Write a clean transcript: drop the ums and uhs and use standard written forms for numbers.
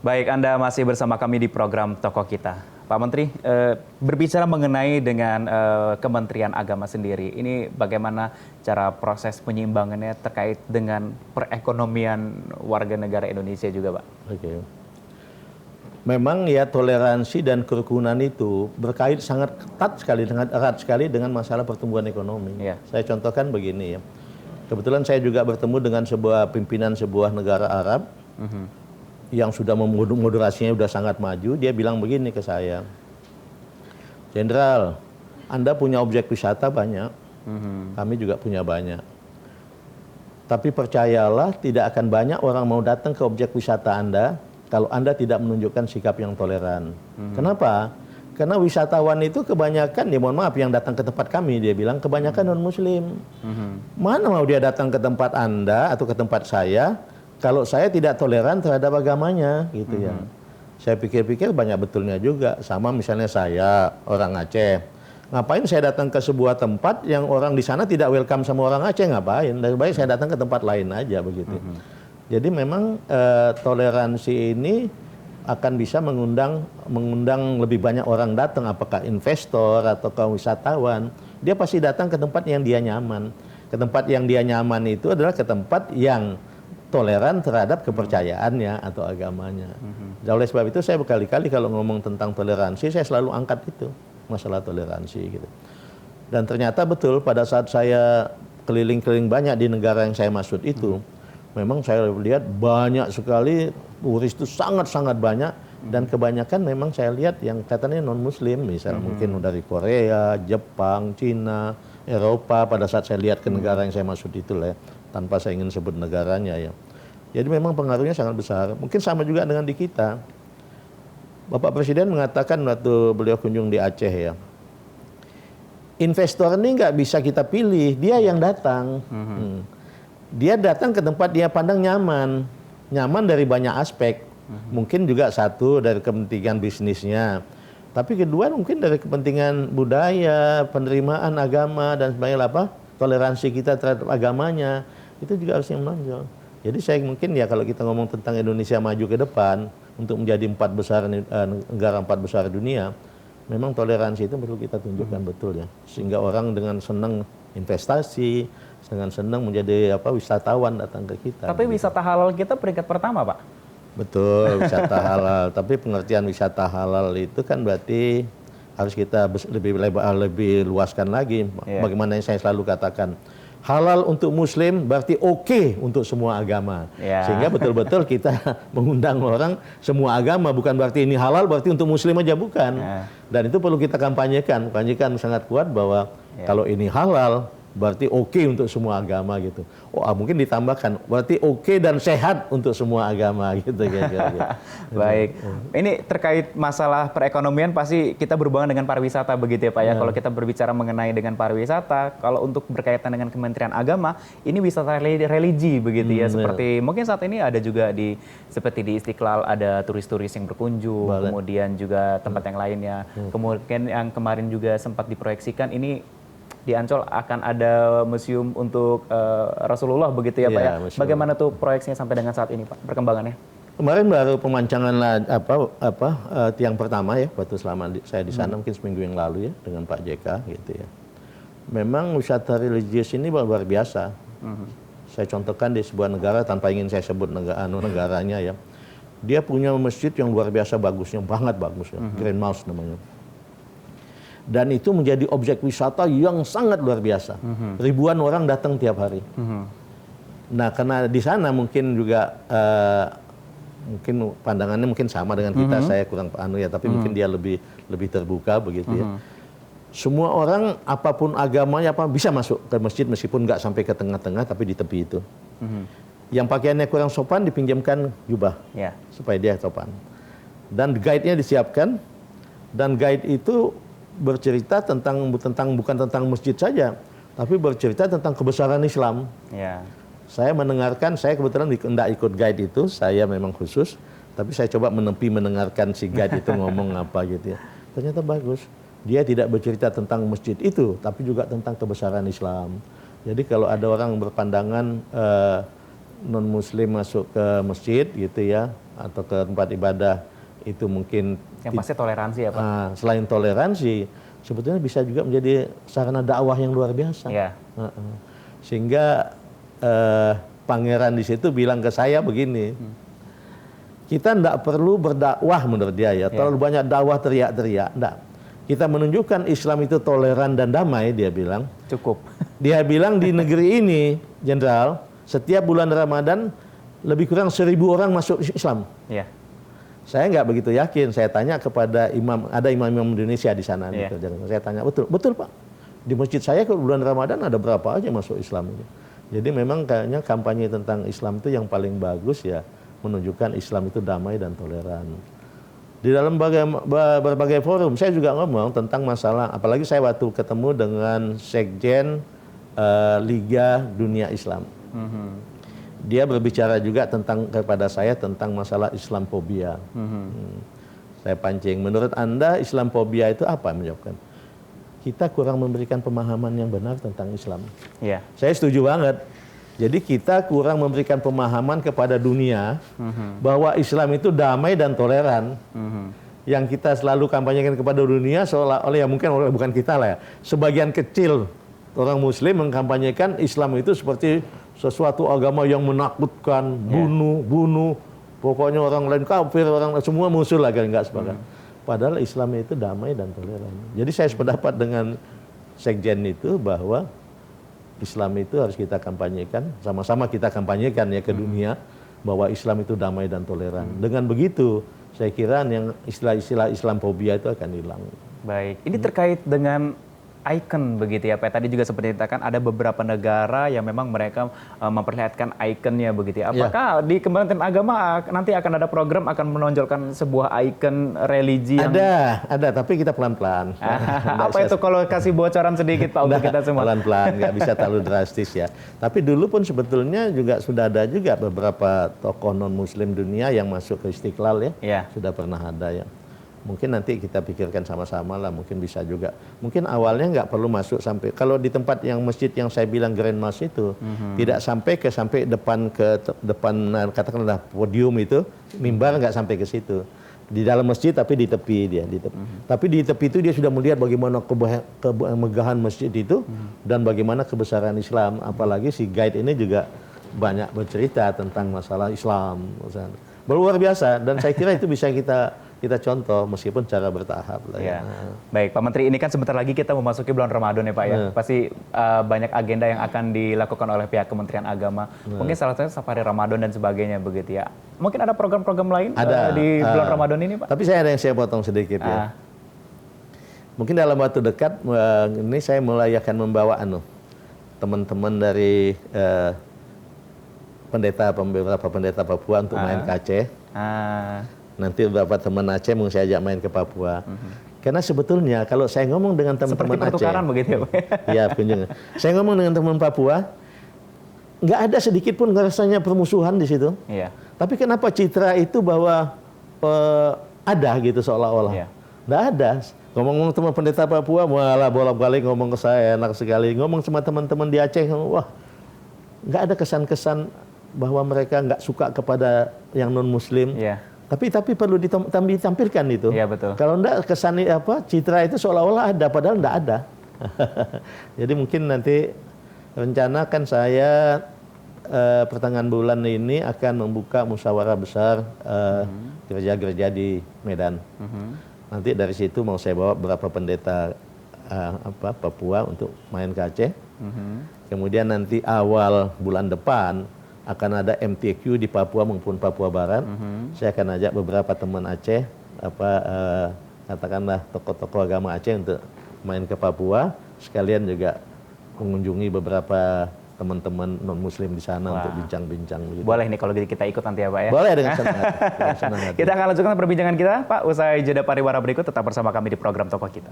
Baik, Anda masih bersama kami di program Tokoh Kita. Pak Menteri, berbicara mengenai dengan Kementerian Agama sendiri, ini bagaimana cara proses penyeimbangannya terkait dengan perekonomian warga negara Indonesia juga, Pak? Oke. Memang ya toleransi dan kerukunan itu berkait sangat erat sekali dengan masalah pertumbuhan ekonomi. Iya. Saya contohkan begini ya. Kebetulan saya juga bertemu dengan sebuah pimpinan sebuah negara Arab yang sudah moderasinya sudah sangat maju. Dia bilang begini ke saya, Jenderal, Anda punya objek wisata banyak, kami juga punya banyak. Tapi percayalah tidak akan banyak orang mau datang ke objek wisata Anda kalau Anda tidak menunjukkan sikap yang toleran. Kenapa? Karena wisatawan itu kebanyakan, ya mohon maaf, yang datang ke tempat kami, dia bilang kebanyakan non-muslim. Mana mau dia datang ke tempat Anda atau ke tempat saya kalau saya tidak toleran terhadap agamanya, gitu ya. Saya pikir-pikir banyak betulnya juga. Sama misalnya saya, orang Aceh. Ngapain saya datang ke sebuah tempat yang orang di sana tidak welcome sama orang Aceh, ngapain? Lebih baik saya datang ke tempat lain aja, begitu. Jadi memang toleransi ini akan bisa mengundang lebih banyak orang datang, apakah investor atau wisatawan. Dia pasti datang ke tempat yang dia nyaman. Ke tempat yang dia nyaman itu adalah ke tempat yang toleran terhadap kepercayaannya atau agamanya. Oleh sebab itu saya berkali-kali kalau ngomong tentang toleransi, saya selalu angkat itu, masalah toleransi gitu. Dan ternyata betul pada saat saya keliling-keliling banyak di negara yang saya maksud itu, memang saya lihat banyak sekali turis itu sangat-sangat banyak, dan kebanyakan memang saya lihat yang katanya non-muslim, misalnya mungkin dari Korea, Jepang, Cina, Eropa. Pada saat saya lihat ke negara yang saya maksud itu lah ya, tanpa saya ingin sebut negaranya ya. Jadi memang pengaruhnya sangat besar. Mungkin sama juga dengan di kita. Bapak Presiden mengatakan waktu beliau kunjung di Aceh ya, investor ini nggak bisa kita pilih, dia yang datang. Dia datang ke tempat dia pandang nyaman. Nyaman dari banyak aspek. Mungkin juga satu dari kepentingan bisnisnya. Tapi kedua mungkin dari kepentingan budaya, penerimaan agama, dan sebagainya apa, toleransi kita terhadap agamanya. Itu juga harus yang menonjol. Jadi saya mungkin ya kalau kita ngomong tentang Indonesia maju ke depan untuk menjadi negara 4 besar dunia, memang toleransi itu perlu kita tunjukkan betul ya. Sehingga orang dengan senang investasi, dengan senang menjadi wisatawan datang ke kita. Tapi wisata halal kita peringkat pertama, Pak. Betul, wisata halal. Tapi pengertian wisata halal itu kan berarti harus kita lebih luaskan lagi. Bagaimana yang saya selalu katakan, halal untuk muslim berarti oke untuk semua agama. Sehingga betul-betul kita mengundang orang semua agama, bukan berarti ini halal berarti untuk muslim aja, bukan. Dan itu perlu kita kampanyekan sangat kuat bahwa kalau ini halal berarti oke untuk semua agama gitu. Mungkin ditambahkan berarti oke dan sehat untuk semua agama gitu. Baik. Ini terkait masalah perekonomian pasti kita berhubungan dengan pariwisata begitu ya Pak ya. Kalau kita berbicara mengenai dengan pariwisata, kalau untuk berkaitan dengan Kementerian Agama, ini wisata religi begitu ya. Seperti mungkin saat ini ada juga seperti di Istiqlal ada turis-turis yang berkunjung, kemudian juga tempat yang lainnya. Kemudian yang kemarin juga sempat diproyeksikan ini di Ancol akan ada museum untuk Rasulullah begitu ya Pak ya. Bagaimana tuh proyeksinya sampai dengan saat ini Pak, perkembangannya? Kemarin baru pemancangan tiang pertama ya, waktu selama saya di sana mungkin seminggu yang lalu ya dengan Pak JK gitu ya. Memang wisata religius ini luar biasa. Saya contohkan di sebuah negara tanpa ingin saya sebut negaranya ya. Dia punya masjid yang luar biasa bagusnya, banget bagus ya. Grand Mosque namanya. Dan itu menjadi objek wisata yang sangat luar biasa. Ribuan orang datang tiap hari. Nah, karena di sana mungkin juga mungkin pandangannya mungkin sama dengan kita, saya kurang tapi mungkin dia lebih terbuka begitu ya. Semua orang apapun agamanya bisa masuk ke masjid meskipun nggak sampai ke tengah-tengah, tapi di tepi itu. Yang pakaiannya kurang sopan dipinjamkan jubah supaya dia sopan. Dan guide-nya disiapkan, dan guide itu bercerita bukan tentang masjid saja, tapi bercerita tentang kebesaran Islam. Saya mendengarkan, saya kebetulan tidak ikut guide itu, saya memang khusus, tapi saya coba mendengarkan si guide itu ngomong apa gitu ya. Ternyata bagus. Dia tidak bercerita tentang masjid itu, tapi juga tentang kebesaran Islam. Jadi kalau ada orang berpandangan non-muslim masuk ke masjid gitu ya, atau ke tempat ibadah itu mungkin Yang pasti toleransi ya Pak. selain toleransi, sebetulnya bisa juga menjadi sarana dakwah yang luar biasa. Iya. Sehingga pangeran di situ bilang ke saya begini, kita tidak perlu berdakwah menurut dia ya, terlalu banyak dakwah teriak-teriak, enggak. Kita menunjukkan Islam itu toleran dan damai, dia bilang. Cukup. Dia bilang di negeri ini, Jenderal, setiap bulan Ramadan lebih kurang 1.000 orang masuk Islam. Iya. Saya nggak begitu yakin. Saya tanya kepada imam, ada imam-imam Indonesia di sana. Iya. Saya tanya, betul Pak. Di masjid saya ke bulan Ramadan ada berapa aja masuk Islam. Jadi memang kayaknya kampanye tentang Islam itu yang paling bagus ya, menunjukkan Islam itu damai dan toleran. Di dalam berbagai forum, saya juga ngomong tentang masalah, apalagi saya waktu ketemu dengan Sekjen Liga Dunia Islam. Dia berbicara juga kepada saya tentang masalah Islamfobia. Saya pancing, menurut Anda Islamfobia itu apa? Menjawabkan, kita kurang memberikan pemahaman yang benar tentang Islam. Iya. Saya setuju banget. Jadi kita kurang memberikan pemahaman kepada dunia bahwa Islam itu damai dan toleran. Yang kita selalu kampanyekan kepada dunia seolah-olah, ya mungkin bukan kita lah ya, sebagian kecil orang Muslim mengkampanyekan Islam itu seperti sesuatu agama yang menakutkan, bunuh, pokoknya orang lain kafir, orang semua musuh lah, nggak sepakat. Padahal Islam itu damai dan toleran. Jadi saya sependapat dengan Sekjen itu bahwa Islam itu harus kita kampanyekan, sama-sama kita kampanyekan ya ke dunia bahwa Islam itu damai dan toleran. Dengan begitu, saya kira yang istilah-istilah Islamfobia itu akan hilang. Baik, ini terkait dengan icon begitu ya Pak. Tadi juga seperti dikatakan ada beberapa negara yang memang mereka memperlihatkan ikonnya begitu ya. Apakah di Kementerian Agama nanti akan ada program akan menonjolkan sebuah ikon religi yang... Ada, tapi kita pelan-pelan. Apa itu kalau kasih bocoran sedikit Pak untuk kita semua? Pelan-pelan, nggak bisa terlalu drastis ya. Tapi dulu pun sebetulnya juga sudah ada juga beberapa tokoh non-Muslim dunia yang masuk ke Istiqlal ya. Iya. Sudah pernah ada ya. Mungkin nanti kita pikirkan sama-sama lah, mungkin bisa juga. Mungkin awalnya nggak perlu masuk sampai, kalau di tempat yang masjid yang saya bilang Grand Mosque itu, tidak sampai depan katakanlah podium itu, mimbar nggak sampai ke situ. Di dalam masjid tapi di tepi dia, di tepi. Tapi di tepi itu dia sudah melihat bagaimana kemegahan masjid itu dan bagaimana kebesaran Islam. Apalagi si guide ini juga banyak bercerita tentang masalah Islam. Luar biasa, dan saya kira itu bisa kita contoh meskipun cara bertahap lah ya. Baik Pak Menteri, ini kan sebentar lagi kita memasuki bulan Ramadan ya Pak ya. Pasti banyak agenda yang akan dilakukan oleh pihak Kementerian Agama. Mungkin salah satunya safari Ramadan dan sebagainya begitu ya. Mungkin ada program-program lain di bulan Ramadan ini Pak? Tapi saya ada yang saya potong sedikit ya. Mungkin dalam waktu dekat ini saya mulai akan membawa teman-teman dari beberapa pendeta Papua untuk main ke Aceh. Nanti beberapa teman Aceh mau saya ajak main ke Papua. Karena sebetulnya kalau saya ngomong dengan teman-teman Aceh, seperti pertukaran begitu ya Pak? Iya, kunjungan. Saya ngomong dengan teman Papua, nggak ada sedikit pun rasanya permusuhan di situ. Iya. Tapi kenapa citra itu bahwa ada gitu seolah-olah? Iya. Nggak ada. Ngomong-ngomong teman pendeta Papua, malah bolak-balik ngomong ke saya, enak sekali. Ngomong sama teman-teman di Aceh, wah, nggak ada kesan-kesan bahwa mereka nggak suka kepada yang non-Muslim. Iya. Tapi perlu ditampilkan itu. Iya betul. Kalau enggak kesan citra itu seolah-olah ada, padahal enggak ada. Jadi mungkin nanti rencana kan saya pertengahan bulan ini akan membuka musyawarah besar gereja-gereja di Medan. Nanti dari situ mau saya bawa beberapa pendeta Papua untuk main ke Aceh. Kemudian nanti awal bulan depan akan ada MTQ di Papua maupun Papua Barat. Saya akan ajak beberapa teman Aceh, katakanlah tokoh-tokoh agama Aceh untuk main ke Papua, sekalian juga mengunjungi beberapa teman-teman non-Muslim di sana untuk bincang-bincang. Boleh nih kalau kita ikut nanti ya Pak ya? Boleh, dengan senang hati. Kita akan lanjutkan perbincangan kita Pak, usai jeda pariwara berikut, tetap bersama kami di program Tokoh Kita.